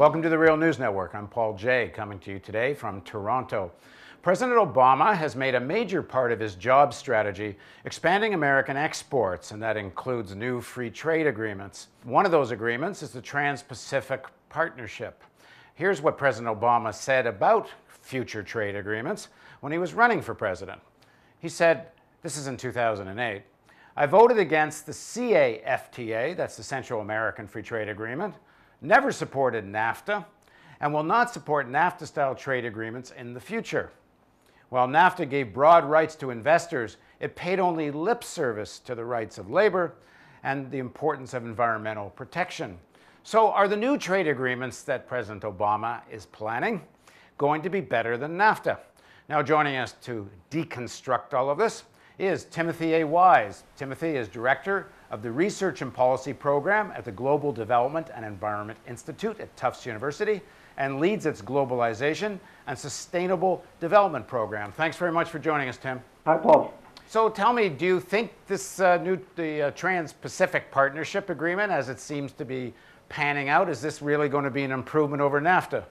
Welcome to the Real News Network. I'm Paul Jay, coming to you today from Toronto. President Obama has made a major part of his job strategy expanding American exports, and that includes new free trade agreements. One of those agreements is the Trans-Pacific Partnership. Here's what President Obama said about future trade agreements when he was running for president. He said, this is in 2008, "I voted against the CAFTA, that's the Central American Free Trade Agreement, never supported NAFTA, and will not support NAFTA-style trade agreements in the future. While NAFTA gave broad rights to investors, it paid only lip service to the rights of labor and the importance of environmental protection." So are the new trade agreements that President Obama is planning going to be better than NAFTA? Now, joining us to deconstruct all of this is Timothy A. Wise. Timothy is Director of the Research and Policy Program at the Global Development and Environment Institute at Tufts University and leads its Globalization and Sustainable Development Program. Thanks very much for joining us, Tim. Hi, Paul. So tell me, do you think this the Trans-Pacific Partnership Agreement, as it seems to be panning out, is this really going to be an improvement over NAFTA?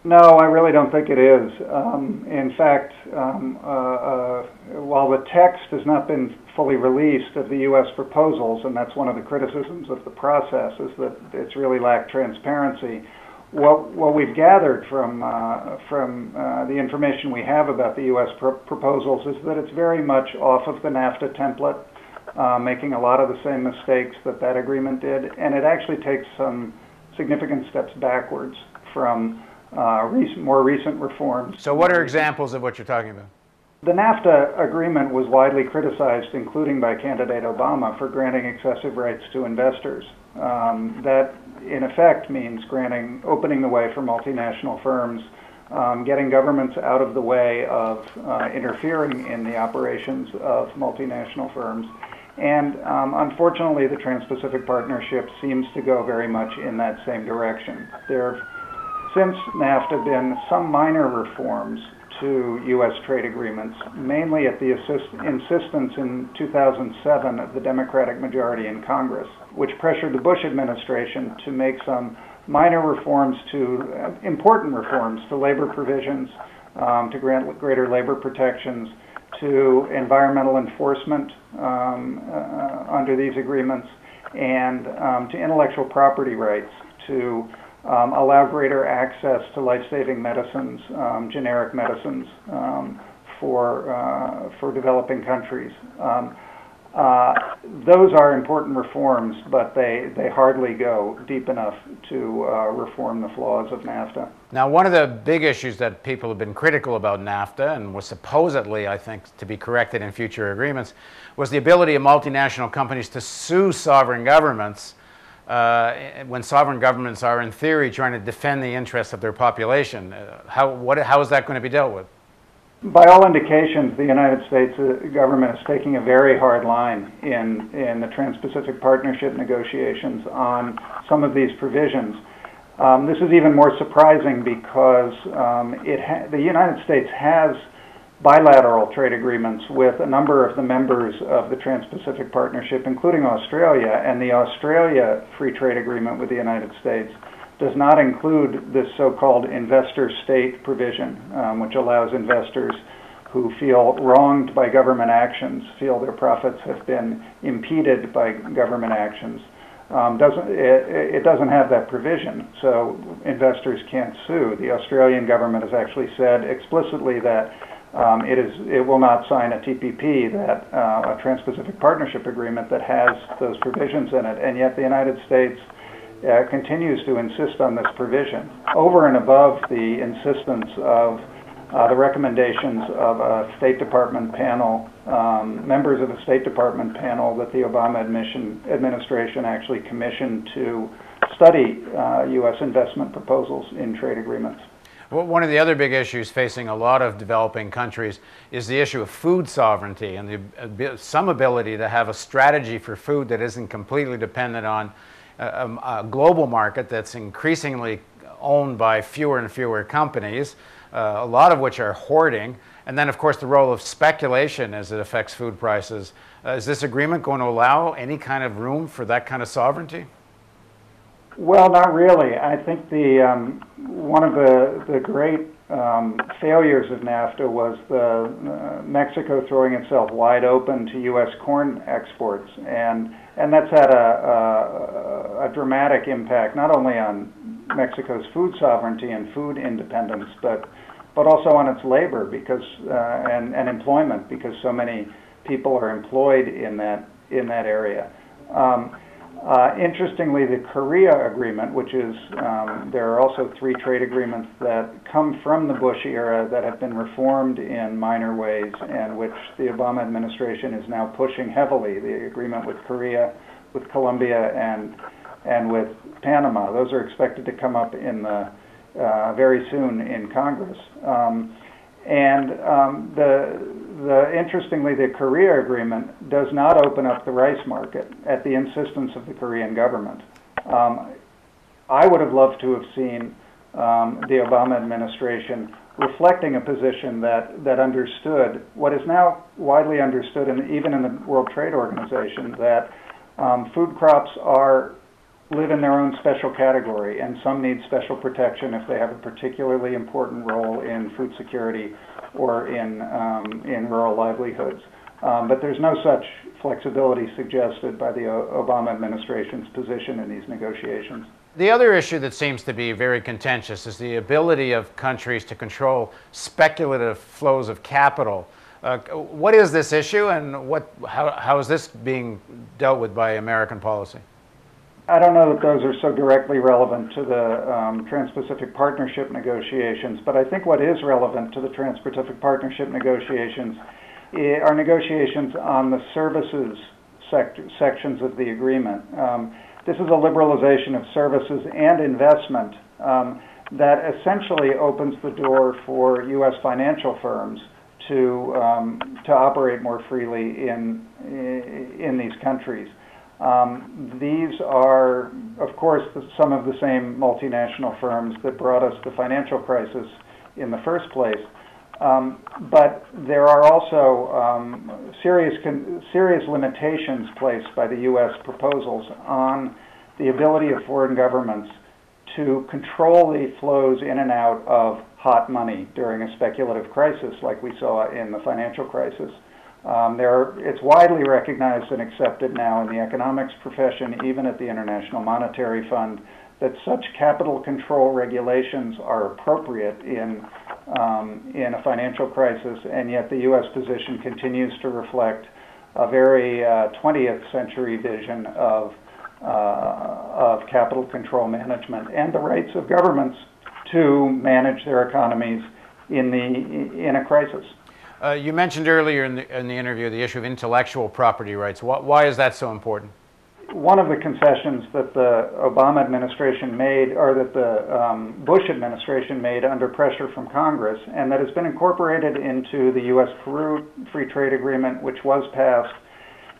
No, I really don't think it is. In fact, while the text has not been fully released of the U.S. proposals, and that's one of the criticisms of the process, is that it's really lacked transparency. What we've gathered from the information we have about the U.S. proposals is that it's very much off of the NAFTA template, making a lot of the same mistakes that agreement did, and it actually takes some significant steps backwards from more recent reforms. So what are examples of what you're talking about? The NAFTA agreement was widely criticized, including by candidate Obama, for granting excessive rights to investors. That, in effect, means opening the way for multinational firms, getting governments out of the way of interfering in the operations of multinational firms. And unfortunately, the Trans-Pacific Partnership seems to go very much in that same direction. There have, since NAFTA, been some minor reforms to U.S. trade agreements, mainly at the insistence in 2007 of the Democratic majority in Congress, which pressured the Bush administration to make some minor reforms important reforms to labor provisions, to grant greater labor protections, to environmental enforcement under these agreements, and to intellectual property rights, to allow greater access to life-saving medicines, generic medicines, for developing countries. Those are important reforms, but they hardly go deep enough to reform the flaws of NAFTA. Now, one of the big issues that people have been critical about NAFTA, and was supposedly, I think, to be corrected in future agreements, was the ability of multinational companies to sue sovereign governments when sovereign governments are, in theory, trying to defend the interests of their population. How is that going to be dealt with? By all indications, the United States government is taking a very hard line in the Trans-Pacific Partnership negotiations on some of these provisions. This is even more surprising because the United States has bilateral trade agreements with a number of the members of the Trans-Pacific Partnership, including Australia, and the Australia Free Trade Agreement with the United States does not include this so-called investor-state provision, which allows investors who feel wronged by government actions, feel their profits have been impeded by government actions. It doesn't have that provision, so investors can't sue. The Australian government has actually said explicitly that it will not sign a TPP, a Trans-Pacific Partnership Agreement that has those provisions in it, and yet the United States continues to insist on this provision, over and above the insistence of the recommendations of a State Department panel, members of a State Department panel that the Obama administration actually commissioned to study U.S. investment proposals in trade agreements. Well, one of the other big issues facing a lot of developing countries is the issue of food sovereignty and some ability to have a strategy for food that isn't completely dependent on a global market that's increasingly owned by fewer and fewer companies, a lot of which are hoarding, and then of course the role of speculation as it affects food prices. Is this agreement going to allow any kind of room for that kind of sovereignty? Well, not really. I think one of the great failures of NAFTA was Mexico throwing itself wide open to U.S. corn exports, and that's had a dramatic impact not only on Mexico's food sovereignty and food independence, but also on its labor because and employment, because so many people are employed in that area. Interestingly, the Korea Agreement, which is, there are also 3 trade agreements that come from the Bush era that have been reformed in minor ways and which the Obama administration is now pushing heavily, the agreement with Korea, with Colombia, and with Panama. Those are expected to come up in very soon in Congress. Interestingly, the Korea Agreement does not open up the rice market at the insistence of the Korean government. I would have loved to have seen the Obama administration reflecting a position that understood what is now widely understood, even in the World Trade Organization, that food crops live in their own special category, and some need special protection if they have a particularly important role in food security or in rural livelihoods. But there's no such flexibility suggested by the Obama administration's position in these negotiations. The other issue that seems to be very contentious is the ability of countries to control speculative flows of capital. What is this issue, and how is this being dealt with by American policy? I don't know that those are so directly relevant to the Trans-Pacific Partnership negotiations, but I think what is relevant to the Trans-Pacific Partnership negotiations are negotiations on the services sections of the agreement. This is a liberalization of services and investment that essentially opens the door for U.S. financial firms to operate more freely in these countries. These are, of course, some of the same multinational firms that brought us the financial crisis in the first place. But there are also serious limitations placed by the U.S. proposals on the ability of foreign governments to control the flows in and out of hot money during a speculative crisis like we saw in the financial crisis. It's widely recognized and accepted now in the economics profession, even at the International Monetary Fund, that such capital control regulations are appropriate in a financial crisis, and yet the U.S. position continues to reflect a very 20th century vision of capital control management and the rights of governments to manage their economies in a crisis. You mentioned earlier in the interview the issue of intellectual property rights. Why is that so important? One of the concessions that the Obama administration made, or that the Bush administration made under pressure from Congress, and that has been incorporated into the U.S.-Peru Free Trade Agreement, which was passed.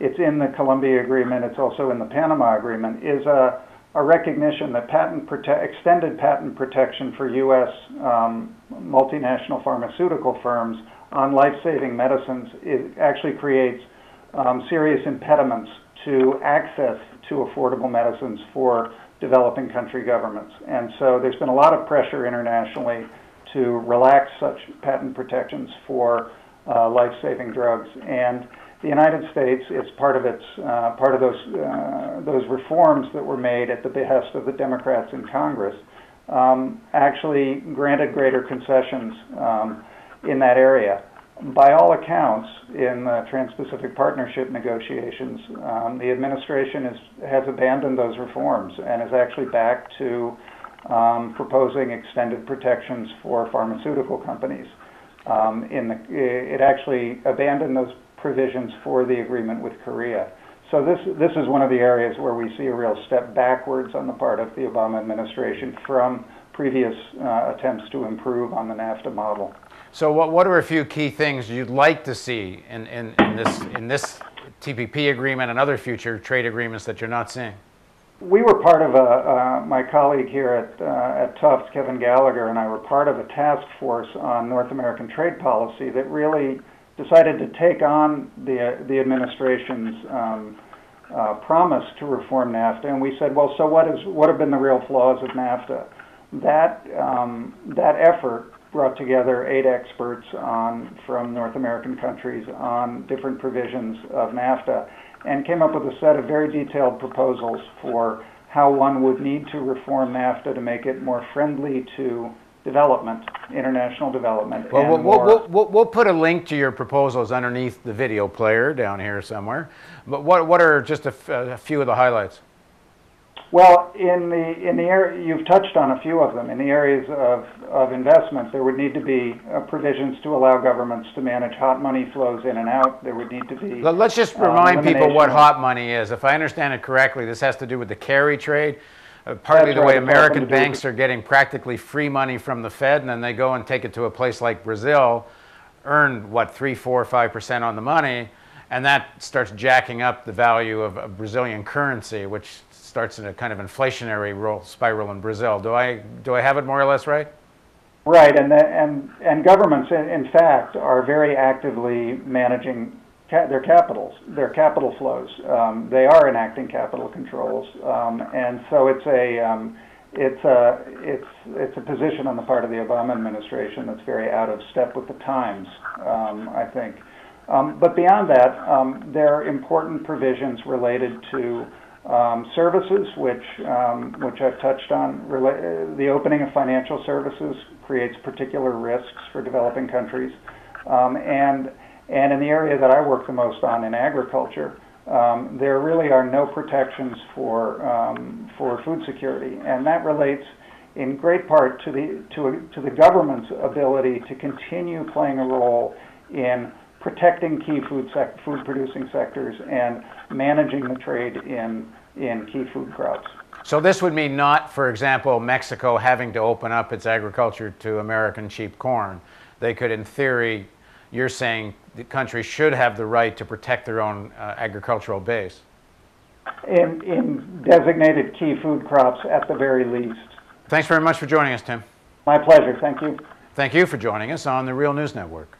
It's in the Colombia Agreement. It's also in the Panama Agreement, is a recognition that extended patent protection for U.S. Multinational pharmaceutical firms on life-saving medicines actually creates serious impediments to access to affordable medicines for developing country governments. And so there's been a lot of pressure internationally to relax such patent protections for life-saving drugs. And the United States, it's part of those reforms that were made at the behest of the Democrats in Congress, actually granted greater concessions in that area. By all accounts, in the Trans-Pacific Partnership negotiations, the administration has abandoned those reforms and is actually back to proposing extended protections for pharmaceutical companies. It actually abandoned those provisions for the agreement with Korea. So this is one of the areas where we see a real step backwards on the part of the Obama administration from previous attempts to improve on the NAFTA model. So what are a few key things you'd like to see in this TPP agreement and other future trade agreements that you're not seeing? We were part of my colleague here at Tufts, Kevin Gallagher, and I were part of a task force on North American trade policy that really decided to take on the administration's promise to reform NAFTA, and we said, well, so what have been the real flaws of NAFTA? That effort brought together 8 experts from North American countries on different provisions of NAFTA, and came up with a set of very detailed proposals for how one would need to reform NAFTA to make it more friendly to development, international development. Well, we'll put a link to your proposals underneath the video player down here somewhere. But what are just a few of the highlights? Well, in the area, you've touched on a few of them. In the areas of investment, there would need to be provisions to allow governments to manage hot money flows in and out. There would need to be. Let's just remind people what hot money is. If I understand it correctly, this has to do with the carry trade. Partly the way American banks are getting practically free money from the Fed, and then they go and take it to a place like Brazil, earn what, 3, 4, 5% on the money, and that starts jacking up the value of Brazilian currency, which starts in a kind of inflationary spiral in Brazil. Do I have it more or less right? Right, and governments, in fact, are very actively managing their capital flows. They are enacting capital controls, and so it's a position on the part of the Obama administration that's very out of step with the times, I think. But beyond that, there are important provisions related to services, which I've touched on. The opening of financial services creates particular risks for developing countries, and in the area that I work the most on, in agriculture, there really are no protections for food security, and that relates in great part to the government's ability to continue playing a role in protecting key food producing sectors and managing the trade in key food crops. So this would mean not, for example, Mexico having to open up its agriculture to American cheap corn. They could, in theory, you're saying the country should have the right to protect their own agricultural base. In designated key food crops at the very least. Thanks very much for joining us, Tim. My pleasure. Thank you. Thank you for joining us on the Real News Network.